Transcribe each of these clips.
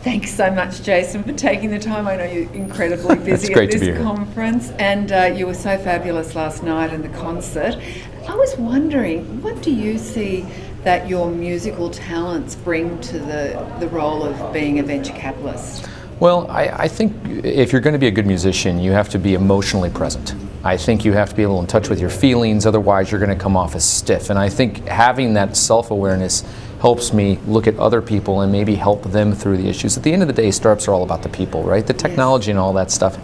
Thanks so much, Jason, for taking the time. I know you're incredibly busy at this conference, and you were so fabulous last night in the concert. I was wondering, what do you see that your musical talents bring to the role of being a venture capitalist? Well, I think if you're going to be a good musician, you have to be emotionally present. I think you have to be able to in touch with your feelings, otherwise you're going to come off as stiff. And I think having that self-awareness helps me look at other people and maybe help them through the issues. At the end of the day, startups are all about the people, right? The technology and all that stuff,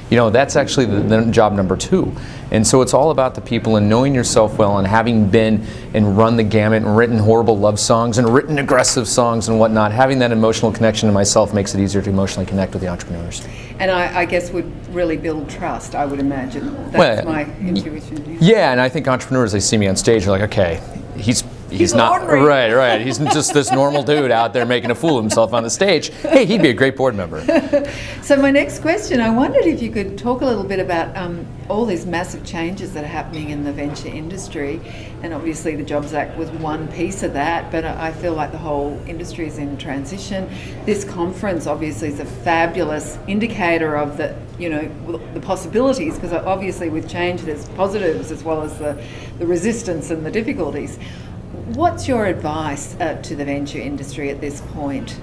that's actually the job number 2. And so it's all about the people and knowing yourself well, and having been and run the gamut and written horrible love songs and written aggressive songs and whatnot, having that emotional connection to myself makes it easier to emotionally connect with the entrepreneurs. And I guess would really build trust, I would imagine. That's my intuition. Yeah, and I think entrepreneurs, they see me on stage, they're like, okay, he's not right. He's just this normal dude out there making a fool of himself on the stage. Hey, he'd be a great board member. So my next question, I wondered if you could talk a little bit about all these massive changes that are happening in the venture industry, and obviously the Jobs Act was one piece of that, but I feel like the whole industry is in transition. This conference obviously is a fabulous indicator of the possibilities, because obviously with change there's positives as well as the resistance and the difficulties. What's your advice to the venture industry at this point,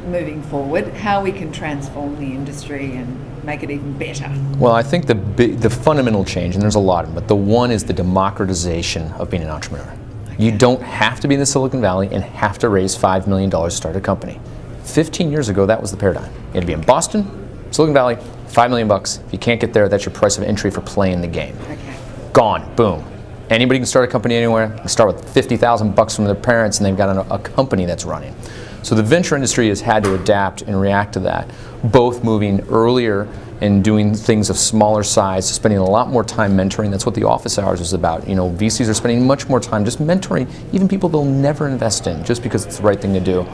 moving forward, how we can transform the industry and make it even better? Well, I think the fundamental change, and there's a lot of them, but the one is the democratization of being an entrepreneur. Okay. You don't have to be in the Silicon Valley and have to raise $5 million to start a company. 15 years ago, that was the paradigm. You had to be in Boston, Silicon Valley, $5 million. If you can't get there, that's your price of entry for playing the game. Okay. Gone, boom. Anybody can start a company anywhere. They start with $50,000 from their parents, and they've got a company that's running. So the venture industry has had to adapt and react to that, both moving earlier and doing things of smaller size, spending a lot more time mentoring. That's what the office hours is about. VCs are spending much more time just mentoring even people they'll never invest in, just because it's the right thing to do.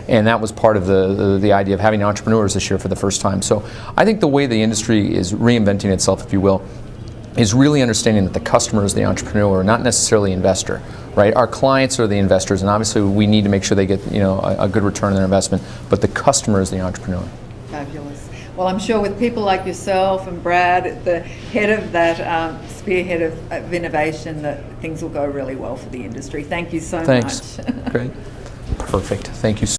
And that was part of the idea of having entrepreneurs this year for the first time. So I think the way the industry is reinventing itself, if you will, is really understanding that the customer is the entrepreneur, not necessarily investor, right? Our clients are the investors, and obviously we need to make sure they get a good return on their investment, but the customer is the entrepreneur. Fabulous. Well, I'm sure with people like yourself and Brad at the head of that spearhead of innovation, that things will go really well for the industry. Thank you so much. Thanks. Great. Perfect. Thank you so much.